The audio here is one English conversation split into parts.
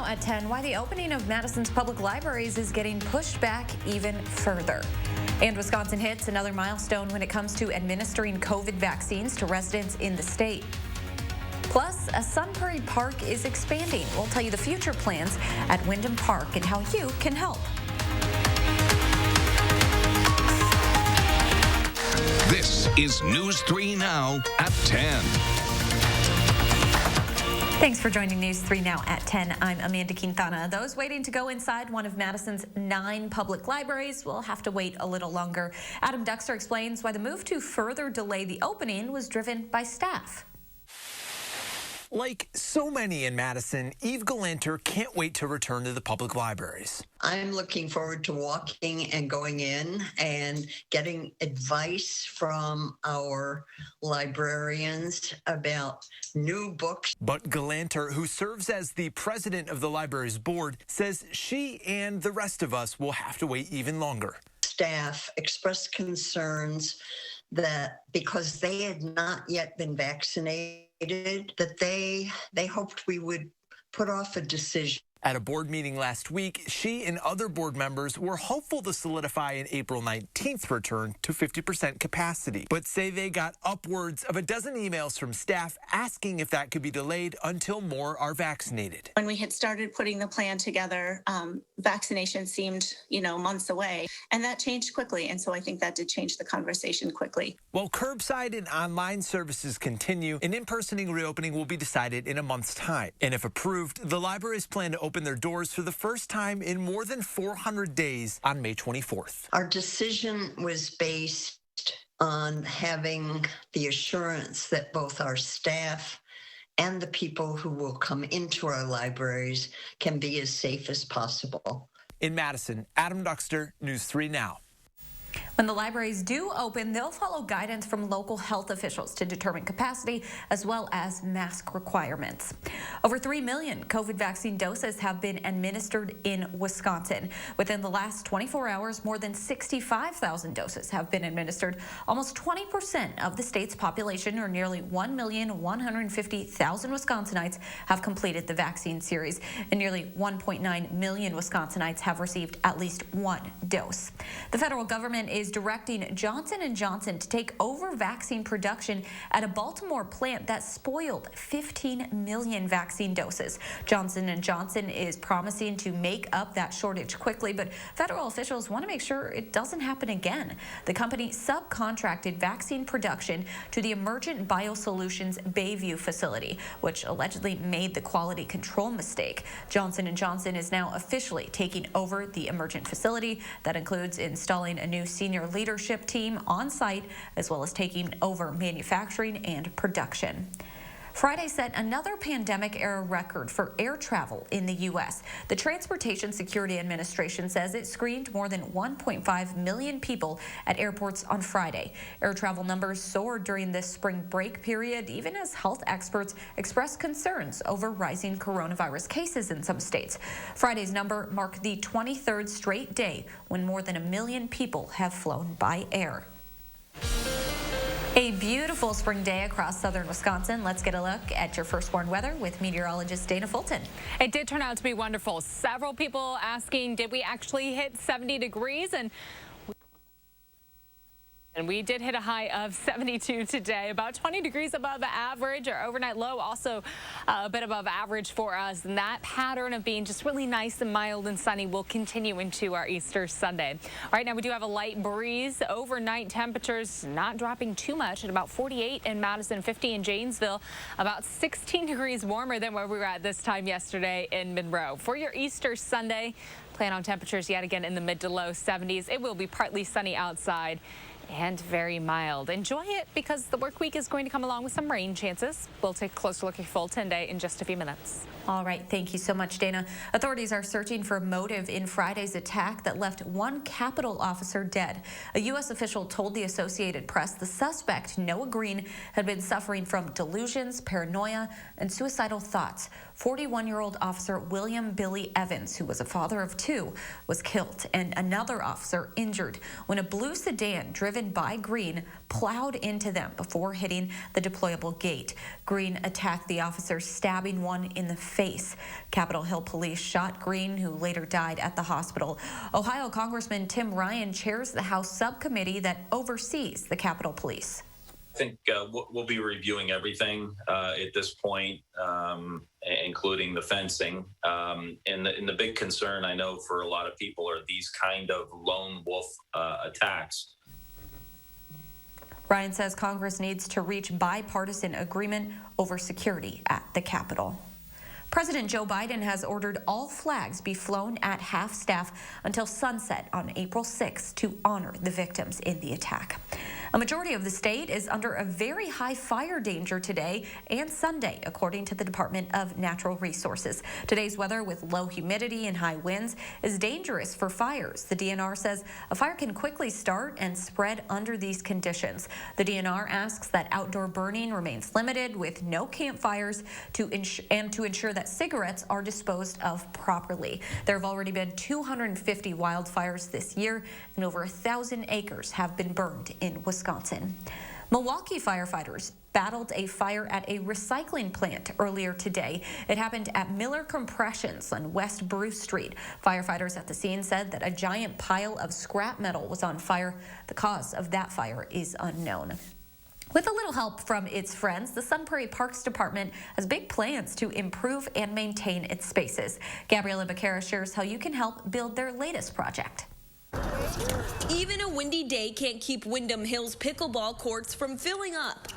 at 10, why the opening of Madison's public libraries is getting pushed back even further. And Wisconsin hits another milestone when it comes to administering COVID vaccines to residents in the state. Plus, a Prairie Park is expanding. We'll tell you the future plans at Wyndham Park and how you can help. This is News 3 Now at 10. Thanks for joining News 3 Now at 10. I'm Amanda Quintana. Those waiting to go inside one of Madison's 9 public libraries will have to wait a little longer. Adam Duxter explains why the move to further delay the opening was driven by staff. Like so many in Madison, Eve Galanter can't wait to return to the public libraries. I'm looking forward to walking and going in and getting advice from our librarians about new books. But Galanter, who serves as the president of the library's board, says she and the rest of us will have to wait even longer. Staff expressed concerns that because they had not yet been vaccinated, that they hoped we would put off a decision. At a board meeting last week, she and other board members were hopeful to solidify an April 19th return to 50% capacity, but say they got upwards of a dozen emails from staff asking if that could be delayed until more are vaccinated. When we had started putting the plan together, vaccination seemed, months away, and that changed quickly. And so I think that did change the conversation quickly. While curbside and online services continue, an in-person reopening will be decided in a month's time. And if approved, the libraries plan to open their doors for the first time in more than 400 days on May 24th. Our decision was based on having the assurance that both our staff and the people who will come into our libraries can be as safe as possible. In Madison, Adam Duxter, News 3 Now. When the libraries do open, they'll follow guidance from local health officials to determine capacity as well as mask requirements. Over 3 million COVID vaccine doses have been administered in Wisconsin. Within the last 24 hours, more than 65,000 doses have been administered. Almost 20% of the state's population, or nearly 1,150,000 Wisconsinites, have completed the vaccine series, and nearly 1.9 million Wisconsinites have received at least one dose. The federal government is directing Johnson & Johnson to take over vaccine production at a Baltimore plant that spoiled 15 million vaccine doses. Johnson & Johnson is promising to make up that shortage quickly, but federal officials want to make sure it doesn't happen again. The company subcontracted vaccine production to the Emergent Biosolutions Bayview facility, which allegedly made the quality control mistake. Johnson & Johnson is now officially taking over the Emergent facility. That includes installing a new senior leadership team on site, as well as taking over manufacturing and production. Friday set another pandemic-era record for air travel in the U.S. The Transportation Security Administration says it screened more than 1.5 million people at airports on Friday. Air travel numbers soared during this spring break period, even as health experts expressed concerns over rising coronavirus cases in some states. Friday's number marked the 23rd straight day when more than 1 million people have flown by air. A beautiful spring day across southern Wisconsin. Let's get a look at your first warned weather with meteorologist Dana Fulton. It did turn out to be wonderful. Several people asking, did we actually hit 70 degrees? And we did hit a high of 72 today, about 20 degrees above the average. Our overnight low also a bit above average for us. And that pattern of being just really nice and mild and sunny will continue into our Easter Sunday. Right now we do have a light breeze. Overnight temperatures not dropping too much at about 48 in Madison, 50 in Janesville, about 16 degrees warmer than where we were at this time yesterday in Monroe. For your Easter Sunday, plan on temperatures yet again in the mid to low 70s. It will be partly sunny outside and very mild. Enjoy it because the work week is going to come along with some rain chances. We'll take a closer look at your full 10-day in just a few minutes. All right. Thank you so much, Dana. Authorities are searching for a motive in Friday's attack that left one Capitol officer dead. A U.S. official told the Associated Press the suspect, Noah Green, had been suffering from delusions, paranoia, and suicidal thoughts. 41-year-old Officer William Billy Evans, who was a father of 2, was killed and another officer injured when a blue sedan driven driven by Green plowed into them before hitting the deployable gate. Green attacked the officers, stabbing one in the face. Capitol Hill police shot Green, who later died at the hospital. Ohio Congressman Tim Ryan chairs the House subcommittee that oversees the Capitol Police. I think we'll be reviewing everything at this point, including the fencing. And the big concern I know for a lot of people are these kind of lone wolf attacks. Ryan says Congress needs to reach bipartisan agreement over security at the Capitol. President Joe Biden has ordered all flags be flown at half-staff until sunset on April 6th to honor the victims in the attack. A majority of the state is under a very high fire danger today and Sunday, according to the Department of Natural Resources. Today's weather with low humidity and high winds is dangerous for fires. The DNR says a fire can quickly start and spread under these conditions. The DNR asks that outdoor burning remains limited with no campfires to ensure that cigarettes are disposed of properly. There have already been 250 wildfires this year, and over 1,000 acres have been burned in Wisconsin. Milwaukee firefighters battled a fire at a recycling plant earlier today. It happened at Miller Compressions on West Bruce Street. Firefighters at the scene said that a giant pile of scrap metal was on fire. The cause of that fire is unknown. With a little help from its friends, the Prairie Parks Department has big plans to improve and maintain its spaces. Gabriella Becerra shares how you can help build their latest project. Even a windy day can't keep Windham Hills pickleball courts from filling up.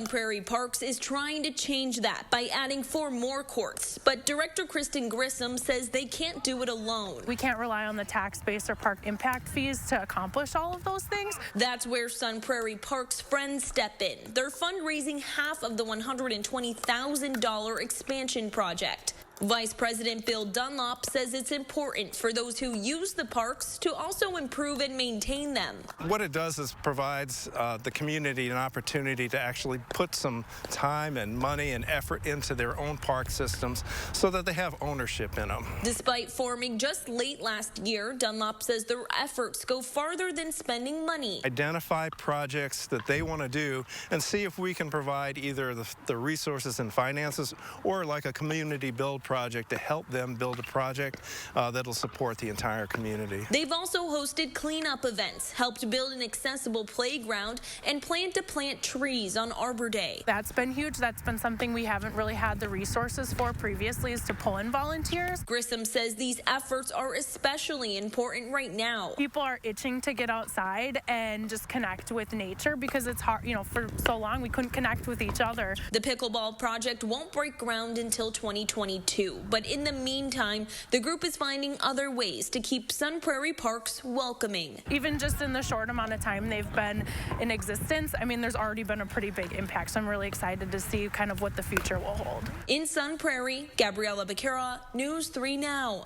Prairie Parks is trying to change that by adding 4 more courts, but Director Kristen Grissom says they can't do it alone. We can't rely on the tax base or park impact fees to accomplish all of those things. That's where Prairie Parks friends step in. They're fundraising half of the $120,000 expansion project. Vice President Bill Dunlop says it's important for those who use the parks to also improve and maintain them. What it does is provides the community an opportunity to actually put some time and money and effort into their own park systems so that they have ownership in them. Despite forming just late last year, Dunlop says their efforts go farther than spending money. Identify projects that they want to do and see if we can provide either the resources and finances or like a community build project to help them build a project that'll support the entire community. They've also hosted cleanup events, helped build an accessible playground, and plan to plant trees on Arbor Day. That's been huge. That's been something we haven't really had the resources for previously, is to pull in volunteers. Grissom says these efforts are especially important right now. People are itching to get outside and just connect with nature because it's hard, for so long we couldn't connect with each other. The pickleball project won't break ground until 2022. But in the meantime, the group is finding other ways to keep Prairie Parks welcoming. Even just in the short amount of time they've been in existence, there's already been a pretty big impact. So I'm really excited to see kind of what the future will hold. In Sun Prairie, Gabriella Becerra, News 3 Now.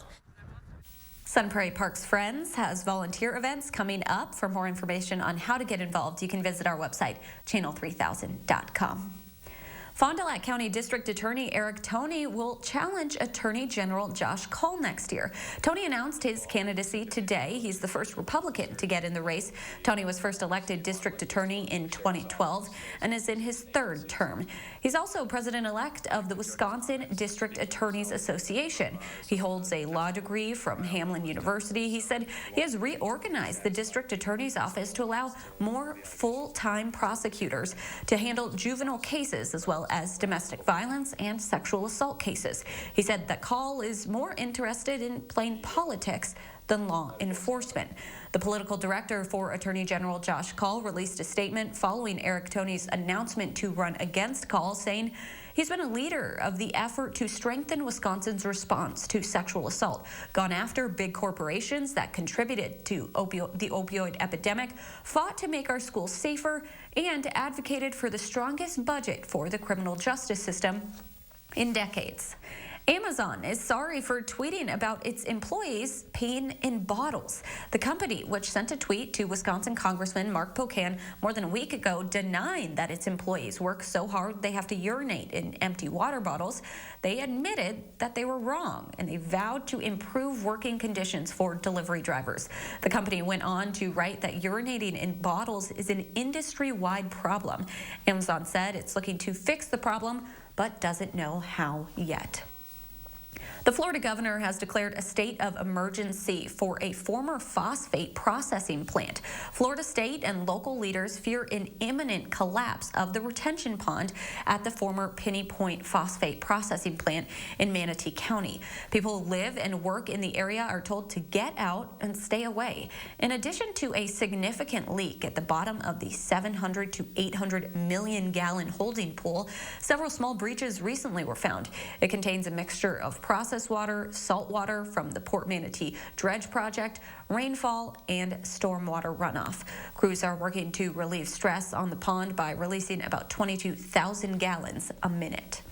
Prairie Parks Friends has volunteer events coming up. For more information on how to get involved, you can visit our website, channel3000.com. Fond du Lac County District Attorney Eric Toney will challenge Attorney General Josh Kaul next year. Toney announced his candidacy today. He's the first Republican to get in the race. Toney was first elected district attorney in 2012 and is in his 3rd term. He's also president-elect of the Wisconsin District Attorneys Association. He holds a law degree from Hamline University. He said he has reorganized the district attorney's office to allow more full-time prosecutors to handle juvenile cases as well as domestic violence and sexual assault cases. He said that Kaul is more interested in playing politics than law enforcement. The political director for Attorney General Josh Kaul released a statement following Eric Toney's announcement to run against Kaul, saying he's been a leader of the effort to strengthen Wisconsin's response to sexual assault, gone after big corporations that contributed to the opioid epidemic, fought to make our schools safer, and advocated for the strongest budget for the criminal justice system in decades. Amazon is sorry for tweeting about its employees peeing in bottles. The company, which sent a tweet to Wisconsin Congressman Mark Pocan more than a week ago, denying that its employees work so hard they have to urinate in empty water bottles, they admitted that they were wrong, and they vowed to improve working conditions for delivery drivers. The company went on to write that urinating in bottles is an industry-wide problem. Amazon said it's looking to fix the problem, but doesn't know how yet. The Florida governor has declared a state of emergency for a former phosphate processing plant. Florida state and local leaders fear an imminent collapse of the retention pond at the former Penny Point phosphate processing plant in Manatee County. People who live and work in the area are told to get out and stay away. In addition to a significant leak at the bottom of the 700 to 800 million gallon holding pool, several small breaches recently were found. It contains a mixture of processed water, salt water from the Port Manatee Dredge Project, rainfall, and stormwater runoff. Crews are working to relieve stress on the pond by releasing about 22,000 gallons a minute.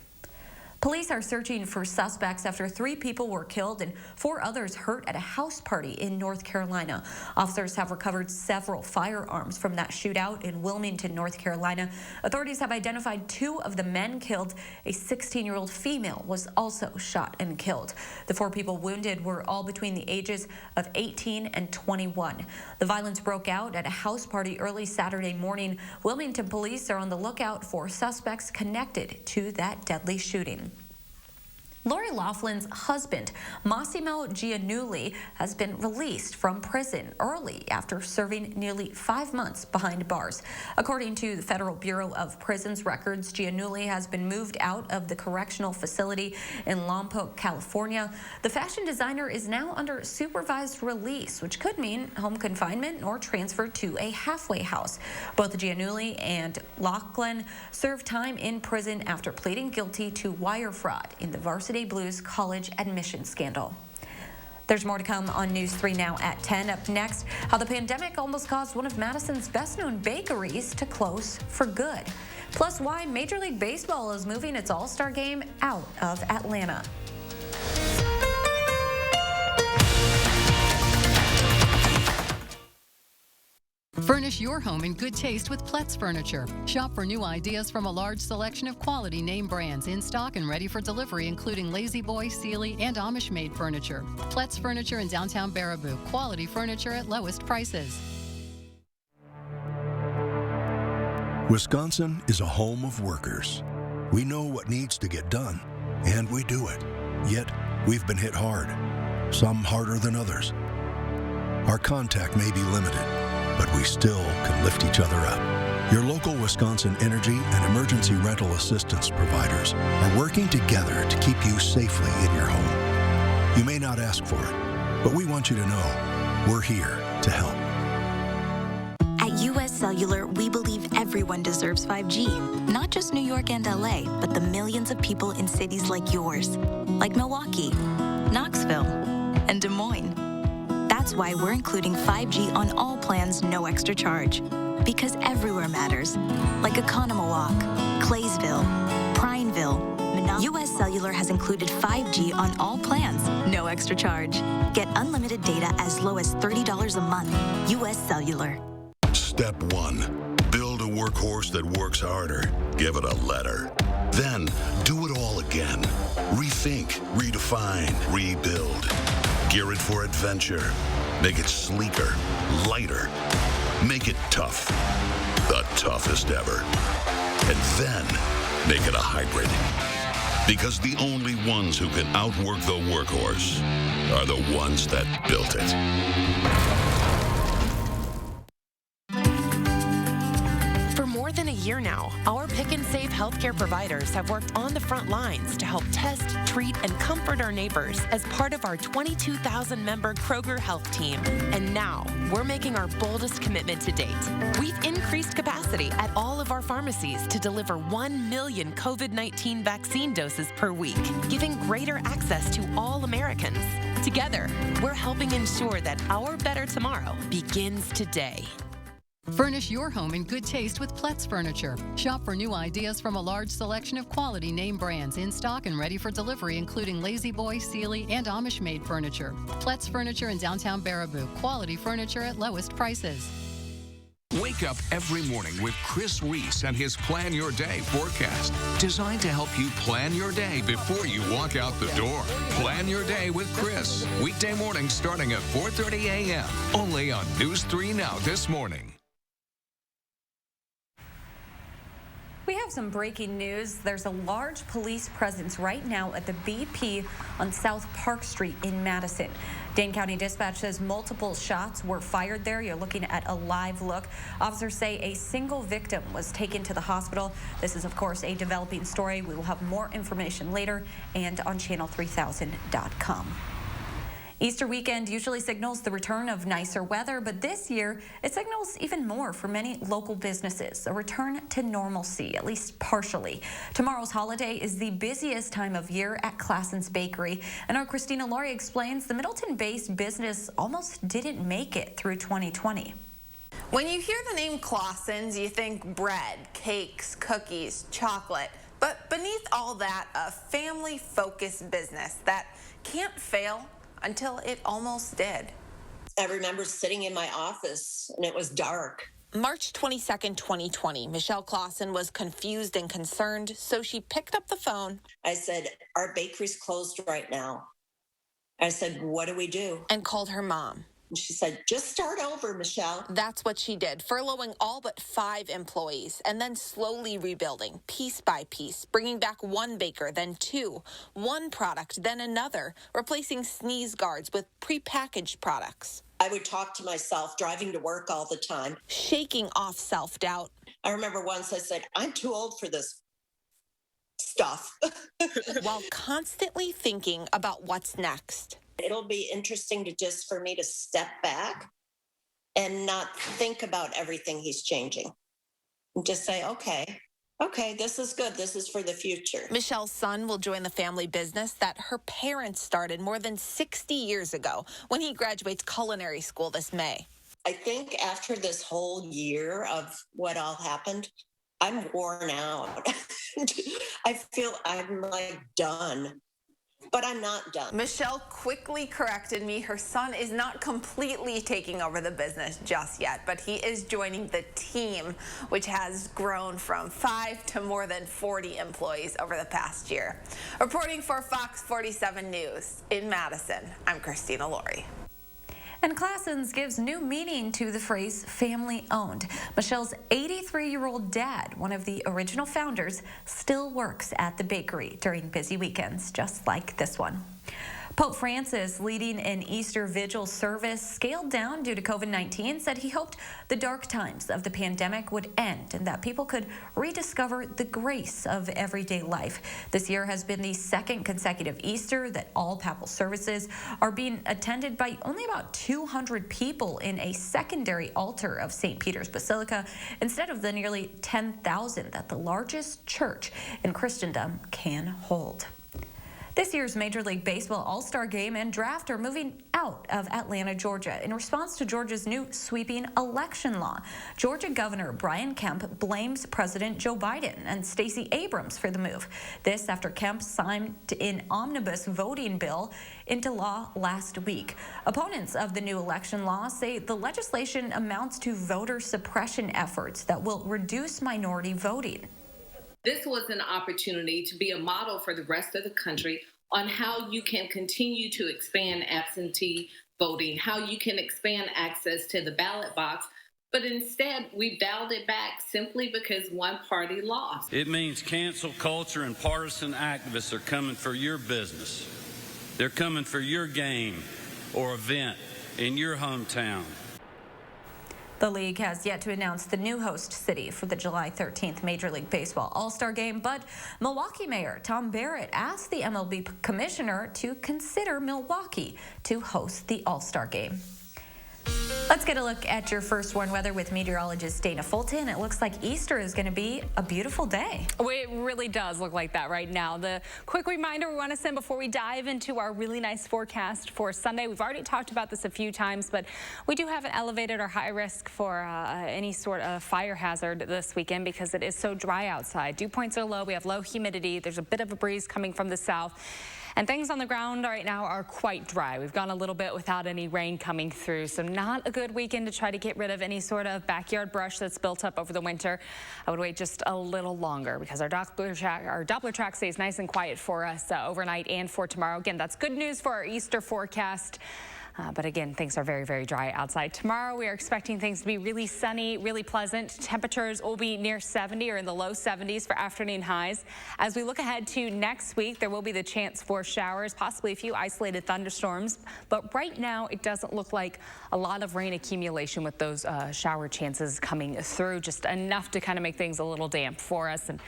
Police are searching for suspects after 3 people were killed and 4 others hurt at a house party in North Carolina. Officers have recovered several firearms from that shootout in Wilmington, North Carolina. Authorities have identified 2 of the men killed. A 16-year-old female was also shot and killed. The 4 people wounded were all between the ages of 18 and 21. The violence broke out at a house party early Saturday morning. Wilmington police are on the lookout for suspects connected to that deadly shooting. Lori Laughlin's husband, Massimo Gianouli, has been released from prison early after serving nearly 5 months behind bars. According to the Federal Bureau of Prisons records, Gianouli has been moved out of the correctional facility in Lompoc, California. The fashion designer is now under supervised release, which could mean home confinement or transfer to a halfway house. Both Gianouli and Laughlin served time in prison after pleading guilty to wire fraud in the Varsity Blues college admission scandal. There's more to come on News 3 Now at 10. Up next, how the pandemic almost caused one of Madison's best-known bakeries to close for good. Plus, why Major League Baseball is moving its AllStar Game out of Atlanta. Furnish your home in good taste with Pletz Furniture. Shop for new ideas from a large selection of quality name brands in stock and ready for delivery, including Lazy Boy, Sealy, and Amish-made furniture. Pletz Furniture in downtown Baraboo. Quality furniture at lowest prices. Wisconsin is a home of workers. We know what needs to get done, and we do it. Yet, we've been hit hard, some harder than others. Our contact may be limited, but we still can lift each other up. Your local Wisconsin energy and emergency rental assistance providers are working together to keep you safely in your home. You may not ask for it, but we want you to know we're here to help. At U.S. Cellular, we believe everyone deserves 5G. Not just New York and LA, but the millions of people in cities like yours, like Milwaukee, Knoxville, and Des Moines. That's why we're including 5G on all plans, no extra charge. Because everywhere matters, like Economawalk, Claysville, Prineville. U.S. Cellular has included 5G on all plans, no extra charge. Get unlimited data as low as $30 a month. U.S. Cellular. Step 1. Build a workhorse that works harder. Give it a letter. Then, do it all again. Rethink, redefine, rebuild. Gear it for adventure. Make it sleeker, lighter. Make it tough. The toughest ever. And then, make it a hybrid. Because the only ones who can outwork the workhorse are the ones that built it. For more than a year now, our Pick and Save healthcare providers have worked on the front lines to help test, treat, and comfort our neighbors as part of our 22,000-member Kroger Health Team. And now, we're making our boldest commitment to date. We've increased capacity at all of our pharmacies to deliver 1 million COVID-19 vaccine doses per week, giving greater access to all Americans. Together, we're helping ensure that our better tomorrow begins today. Furnish your home in good taste with Pletz Furniture. Shop for new ideas from a large selection of quality name brands in stock and ready for delivery, including Lazy Boy, Sealy, and Amish-made furniture. Pletz Furniture in downtown Baraboo. Quality furniture at lowest prices. Wake up every morning with Chris Reese and his Plan Your Day forecast, designed to help you plan your day before you walk out the door. Plan Your Day with Chris, weekday mornings starting at 4:30 a.m. only on News 3 Now this morning. We have some breaking news. There's a large police presence right now at the BP on South Park Street in Madison. Dane County Dispatch says multiple shots were fired there. You're looking at a live look. Officers say a single victim was taken to the hospital. This is, of course, a developing story. We will have more information later and on channel3000.com. Easter weekend usually signals the return of nicer weather, but this year it signals even more for many local businesses, a return to normalcy, at least partially. Tomorrow's holiday is the busiest time of year at Classens Bakery, and our Christina Laurie explains the Middleton-based business almost didn't make it through 2020. When you hear the name Classens, you think bread, cakes, cookies, chocolate, but beneath all that, a family-focused business that can't fail until it almost did. I remember sitting in my office and it was dark. March 22nd, 2020, Michelle Classen was confused and concerned, so she picked up the phone. I said, our bakery's closed right now. I said, what do we do? And called her mom. And she said, just start over, Michelle. That's what she did, furloughing all but 5 employees and then slowly rebuilding piece by piece, bringing back one baker, then 2, one product, then another, replacing sneeze guards with prepackaged products. I would talk to myself driving to work all the time, shaking off self-doubt. I remember once I said, I'm too old for this stuff. While constantly thinking about what's next. It'll be interesting for me to step back and not think about everything he's changing. And just say, okay, this is good. This is for the future. Michelle's son will join the family business that her parents started more than 60 years ago when he graduates culinary school this May. I think after this whole year of what all happened, I'm worn out. I feel I'm like done. But I'm not done. Michelle quickly corrected me. Her son is not completely taking over the business just yet, but he is joining the team, which has grown from 5 to more than 40 employees over the past year. Reporting for Fox 47 News in Madison, I'm Christina Laurie. And Classens gives new meaning to the phrase family-owned. Michelle's 83-year-old dad, one of the original founders, still works at the bakery during busy weekends, just like this one. Pope Francis, leading an Easter Vigil service scaled down due to COVID-19, said he hoped the dark times of the pandemic would end and that people could rediscover the grace of everyday life. This year has been the second consecutive Easter that all papal services are being attended by only about 200 people in a secondary altar of St. Peter's Basilica instead of the nearly 10,000 that the largest church in Christendom can hold. This year's Major League Baseball AllStar Game and Draft are moving out of Atlanta, Georgia, in response to Georgia's new sweeping election law. Georgia Governor Brian Kemp blames President Joe Biden and Stacey Abrams for the move. This after Kemp signed an omnibus voting bill into law last week. Opponents of the new election law say the legislation amounts to voter suppression efforts that will reduce minority voting. This was an opportunity to be a model for the rest of the country on how you can continue to expand absentee voting, how you can expand access to the ballot box. But instead, we dialed it back simply because one party lost. It means cancel culture and partisan activists are coming for your business. They're coming for your game or event in your hometown. The league has yet to announce the new host city for the July 13th Major League Baseball All-Star Game, but Milwaukee Mayor Tom Barrett asked the MLB commissioner to consider Milwaukee to host the All-Star Game. Let's get get a look at your first warn weather with meteorologist Dana Fulton. It looks like Easter is going to be a beautiful day. It really does look like that right now. The quick reminder we want to send before we dive into our really nice forecast for Sunday. We've already talked about this a few times, but we do have an elevated or high risk for any sort of fire hazard this weekend because it is so dry outside. Dew points are low. We have low humidity. There's a bit of a breeze coming from the south. And things on the ground right now are quite dry. We've gone a little bit without any rain coming through, so not a good weekend to try to get rid of any sort of backyard brush that's built up over the winter. I would wait just a little longer because our Doppler track stays nice and quiet for us overnight and for tomorrow. Again, that's good news for our Easter forecast. But again, things are very, very dry outside. Tomorrow, we are expecting things to be really sunny, really pleasant. Temperatures will be near 70 or in the low 70s for afternoon highs. As we look ahead to next week, there will be the chance for showers, possibly a few isolated thunderstorms. But right now, it doesn't look like a lot of rain accumulation with those shower chances coming through. Just enough to kind of make things a little damp for us. And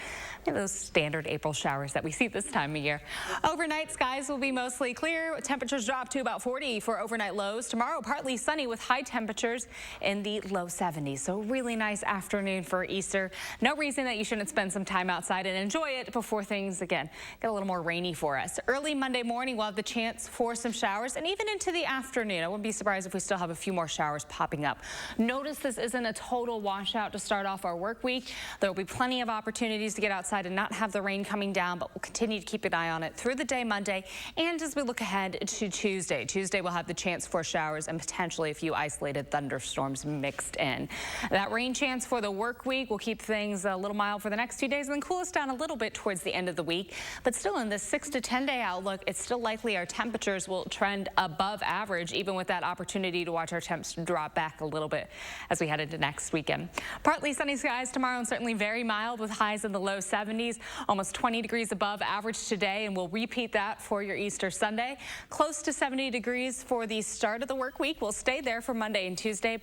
those standard April showers that we see this time of year. Overnight, skies will be mostly clear. Temperatures drop to about 40 for overnight lows. Tomorrow, partly sunny with high temperatures in the low 70s. So really nice afternoon for Easter. No reason that you shouldn't spend some time outside and enjoy it before things, again, get a little more rainy for us. Early Monday morning, we'll have the chance for some showers and even into the afternoon. I wouldn't be surprised if we still have a few more showers popping up. Notice this isn't a total washout to start off our work week. There will be plenty of opportunities to get outside and not have the rain coming down, but we'll continue to keep an eye on it through the day Monday. And as we look ahead to Tuesday, we'll have the chance for showers and potentially a few isolated thunderstorms mixed in. That rain chance for the work week will keep things a little mild for the next 2 days and then cool us down a little bit towards the end of the week. But still in this 6 to 10 day outlook, it's still likely our temperatures will trend above average, even with that opportunity to watch our temps drop back a little bit as we head into next weekend. Partly sunny skies tomorrow and certainly very mild with highs in the low 70s, almost 20 degrees above average today, and we'll repeat that for your Easter Sunday. Close to 70 degrees for the start of the work week. We'll stay there for Monday and Tuesday, but